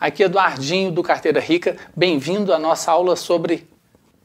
Aqui é Eduardinho do Carteira Rica, bem-vindo à nossa aula sobre...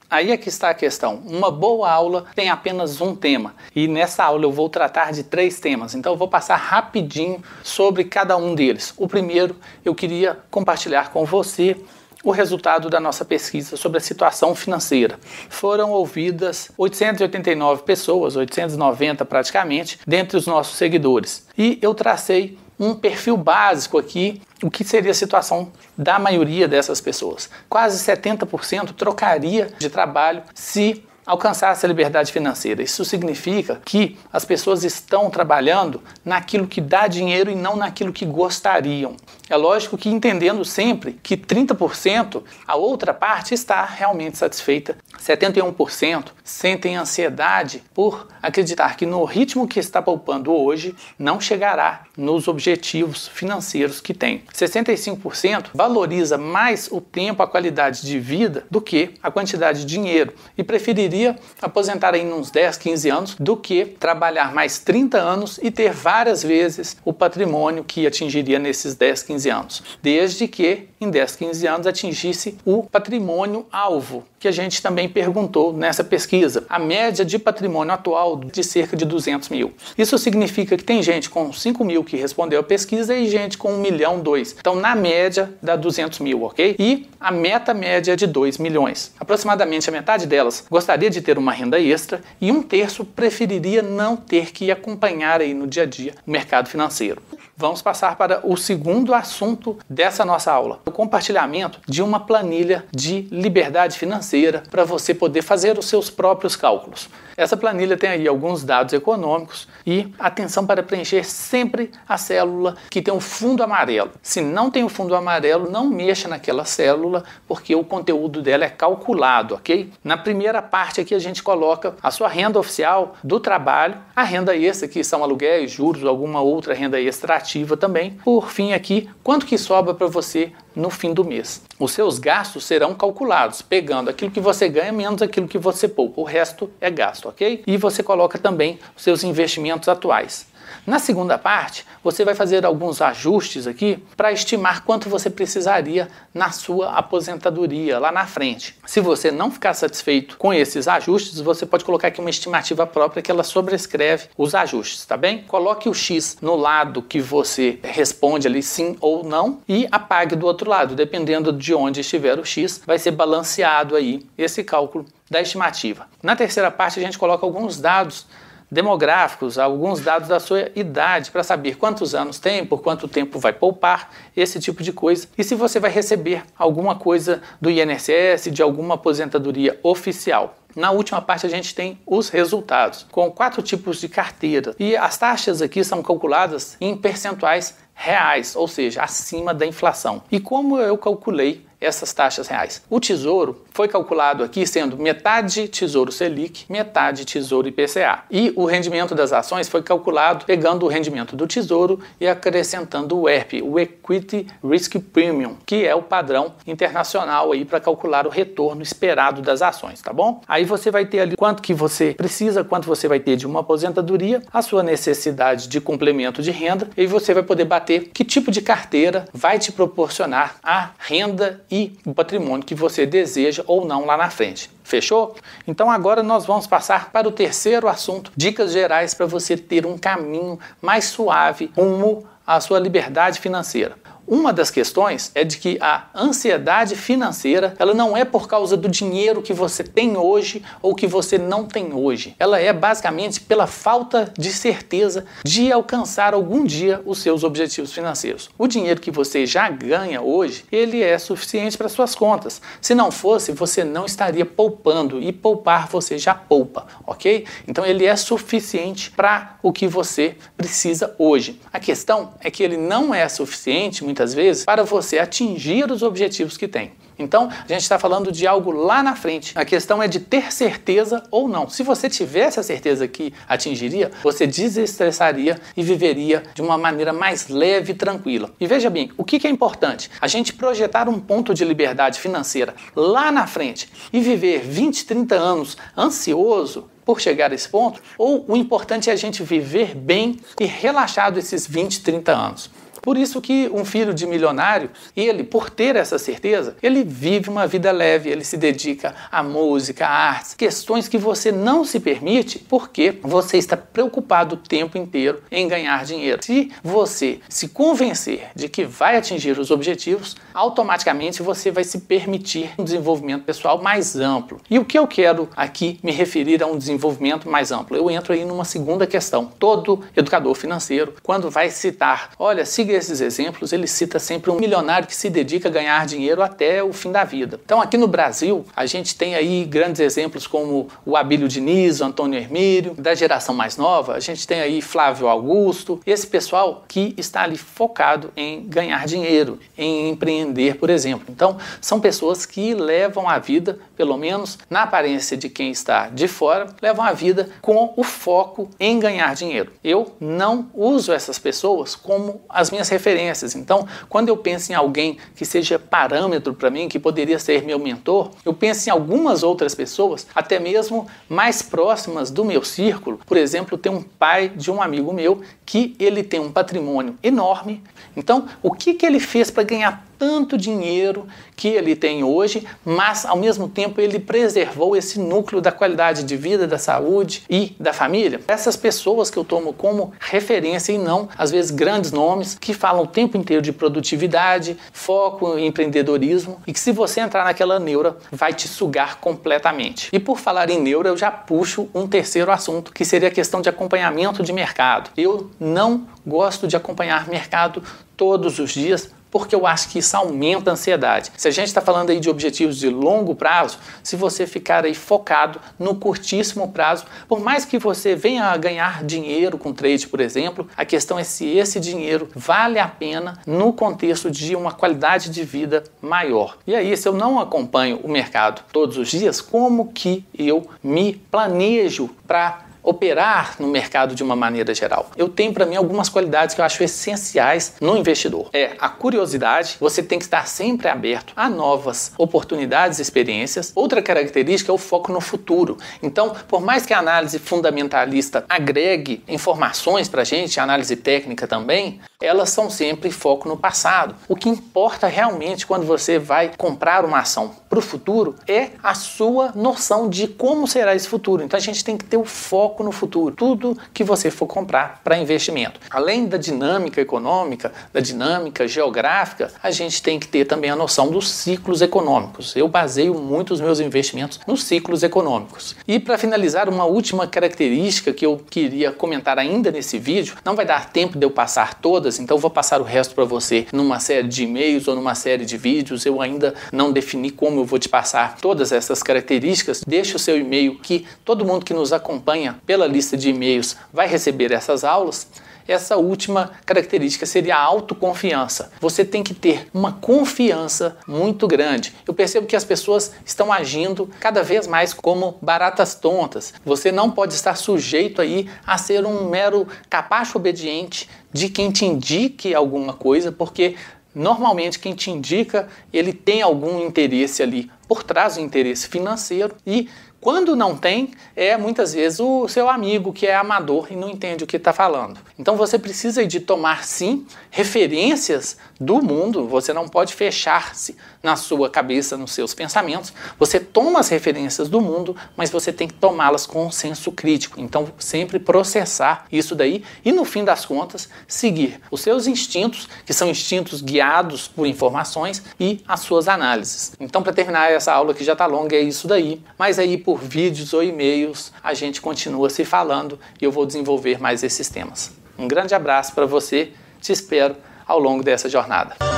Aí é que está a questão, uma boa aula tem apenas um tema e nessa aula eu vou tratar de 3 temas, então eu vou passar rapidinho sobre cada um deles. O primeiro, eu queria compartilhar com você o resultado da nossa pesquisa sobre a situação financeira. Foram ouvidas 889 pessoas, 890 praticamente, dentre os nossos seguidores. E eu tracei um perfil básico aqui, o que seria a situação da maioria dessas pessoas. Quase 70% trocaria de trabalho se alcançasse a liberdade financeira. Isso significa que as pessoas estão trabalhando naquilo que dá dinheiro e não naquilo que gostariam. É lógico que entendendo sempre que 30% a outra parte está realmente satisfeita. 71% sentem ansiedade por acreditar que no ritmo que está poupando hoje não chegará nos objetivos financeiros que tem. 65% valoriza mais o tempo, a qualidade de vida do que a quantidade de dinheiro e preferiria aposentar aí uns 10, 15 anos do que trabalhar mais 30 anos e ter várias vezes o patrimônio que atingiria nesses 10, 15 anos. Desde que em 10, 15 anos atingisse o patrimônio alvo, que a gente também perguntou nessa pesquisa. A média de patrimônio atual de cerca de 200 mil. Isso significa que tem gente com 5 mil que respondeu a pesquisa e gente com 1 milhão, 2. Então, na média, dá 200 mil, ok? E a meta média é de 2 milhões. Aproximadamente a metade delas gostaria de ter uma renda extra e 1/3 preferiria não ter que acompanhar aí no dia a dia o mercado financeiro. Vamos passar para o segundo assunto dessa nossa aula, o compartilhamento de uma planilha de liberdade financeira para você poder fazer os seus próprios cálculos. Essa planilha tem aí alguns dados econômicos e atenção para preencher sempre a célula que tem um fundo amarelo. Se não tem o fundo amarelo, não mexa naquela célula porque o conteúdo dela é calculado, ok? Na primeira parte aqui a gente coloca a sua renda oficial do trabalho, a renda extra, que são aluguéis, juros, alguma outra renda extra ativa também. Por fim aqui, quanto que sobra para você no fim do mês. Os seus gastos serão calculados, pegando aquilo que você ganha menos aquilo que você poupa. O resto é gasto, ok? E você coloca também os seus investimentos atuais. Na segunda parte, você vai fazer alguns ajustes aqui para estimar quanto você precisaria na sua aposentadoria lá na frente. Se você não ficar satisfeito com esses ajustes, você pode colocar aqui uma estimativa própria que ela sobrescreve os ajustes, tá bem? Coloque o X no lado que você responde ali sim ou não e apague do outro lado. Dependendo de onde estiver o X, vai ser balanceado aí esse cálculo da estimativa. Na terceira parte, a gente coloca alguns dados demográficos, alguns dados da sua idade para saber quantos anos tem, por quanto tempo vai poupar, esse tipo de coisa. E se você vai receber alguma coisa do INSS, de alguma aposentadoria oficial. Na última parte a gente tem os resultados, com 4 tipos de carteira. E as taxas aqui são calculadas em percentuais reais, ou seja, acima da inflação. E como eu calculei essas taxas reais? O Tesouro foi calculado aqui sendo metade Tesouro Selic, metade Tesouro IPCA. E o rendimento das ações foi calculado pegando o rendimento do Tesouro e acrescentando o ERP, o Equity Risk Premium, que é o padrão internacional aí para calcular o retorno esperado das ações, tá bom? Aí você vai ter ali quanto que você precisa, quanto você vai ter de uma aposentadoria, a sua necessidade de complemento de renda, e você vai poder bater que tipo de carteira vai te proporcionar a renda e o patrimônio que você deseja ou não lá na frente. Fechou? Então agora nós vamos passar para o terceiro assunto, dicas gerais para você ter um caminho mais suave rumo à sua liberdade financeira. Uma das questões é de que a ansiedade financeira, ela não é por causa do dinheiro que você tem hoje ou que você não tem hoje. Ela é basicamente pela falta de certeza de alcançar algum dia os seus objetivos financeiros. O dinheiro que você já ganha hoje, ele é suficiente para suas contas. Se não fosse, você não estaria poupando e poupar você já poupa, ok? Então ele é suficiente para o que você precisa hoje. A questão é que ele não é suficiente, muitas vezes, para você atingir os objetivos que tem. Então, a gente está falando de algo lá na frente. A questão é de ter certeza ou não. Se você tivesse a certeza que atingiria, você desestressaria e viveria de uma maneira mais leve e tranquila. E veja bem, o que é importante? A gente projetar um ponto de liberdade financeira lá na frente e viver 20, 30 anos ansioso por chegar a esse ponto, ou o importante é a gente viver bem e relaxado esses 20, 30 anos. Por isso que um filho de milionário, ele, por ter essa certeza, ele vive uma vida leve, ele se dedica à música, à artes, questões que você não se permite porque você está preocupado o tempo inteiro em ganhar dinheiro. Se você se convencer de que vai atingir os objetivos, automaticamente você vai se permitir um desenvolvimento pessoal mais amplo. E o que eu quero aqui me referir a um desenvolvimento mais amplo? Eu entro aí numa segunda questão. Todo educador financeiro, quando vai citar, olha, siga esses exemplos, ele cita sempre um milionário que se dedica a ganhar dinheiro até o fim da vida. Então aqui no Brasil, a gente tem aí grandes exemplos como o Abílio Diniz, o Antônio Hermílio. Da geração mais nova, a gente tem aí Flávio Augusto, esse pessoal que está ali focado em ganhar dinheiro, em empreender, por exemplo. Então, são pessoas que levam a vida, pelo menos na aparência de quem está de fora, levam a vida com o foco em ganhar dinheiro. Eu não uso essas pessoas como as minhas referências. Então, quando eu penso em alguém que seja parâmetro para mim, que poderia ser meu mentor, eu penso em algumas outras pessoas, até mesmo mais próximas do meu círculo. Por exemplo, tem um pai de um amigo meu que ele tem um patrimônio enorme. Então, o que ele fez para ganhar tanto dinheiro que ele tem hoje, mas ao mesmo tempo ele preservou esse núcleo da qualidade de vida, da saúde e da família? Essas pessoas que eu tomo como referência e não, às vezes, grandes nomes que falam o tempo inteiro de produtividade, foco em empreendedorismo e que se você entrar naquela neura, vai te sugar completamente. E por falar em neura, eu já puxo um terceiro assunto, que seria a questão de acompanhamento de mercado. Eu não gosto de acompanhar mercado todos os dias, porque eu acho que isso aumenta a ansiedade. Se a gente está falando aí de objetivos de longo prazo, se você ficar aí focado no curtíssimo prazo, por mais que você venha a ganhar dinheiro com trade, por exemplo, a questão é se esse dinheiro vale a pena no contexto de uma qualidade de vida maior. E aí, se eu não acompanho o mercado todos os dias, como que eu me planejo para operar no mercado de uma maneira geral? Eu tenho para mim algumas qualidades que eu acho essenciais no investidor. É a curiosidade, você tem que estar sempre aberto a novas oportunidades e experiências. Outra característica é o foco no futuro. Então, por mais que a análise fundamentalista agregue informações para a gente, a análise técnica também, elas são sempre foco no passado. O que importa realmente quando você vai comprar uma ação para o futuro é a sua noção de como será esse futuro. Então a gente tem que ter o foco no futuro. Tudo que você for comprar para investimento. Além da dinâmica econômica, da dinâmica geográfica, a gente tem que ter também a noção dos ciclos econômicos. Eu baseio muito os meus investimentos nos ciclos econômicos. E para finalizar, uma última característica que eu queria comentar ainda nesse vídeo, não vai dar tempo de eu passar todas, então eu vou passar o resto para você numa série de e-mails ou numa série de vídeos. Eu ainda não defini como eu vou te passar todas essas características. Deixe o seu e-mail que todo mundo que nos acompanha pela lista de e-mails vai receber essas aulas. Essa última característica seria a autoconfiança. Você tem que ter uma confiança muito grande. Eu percebo que as pessoas estão agindo cada vez mais como baratas tontas. Você não pode estar sujeito aí a ser um mero capacho obediente de quem te indique alguma coisa, porque normalmente quem te indica, ele tem algum interesse ali por trás do interesse financeiro e quando não tem, é muitas vezes o seu amigo que é amador e não entende o que está falando. Então você precisa de tomar sim referências do mundo, você não pode fechar-se na sua cabeça, nos seus pensamentos. Você toma as referências do mundo, mas você tem que tomá-las com um senso crítico. Então sempre processar isso daí e no fim das contas seguir os seus instintos, que são instintos guiados por informações e as suas análises. Então para terminar essa aula que já está longa é isso daí, mas aí por vídeos ou e-mails a gente continua se falando e eu vou desenvolver mais esses temas. Um grande abraço para você, te espero ao longo dessa jornada.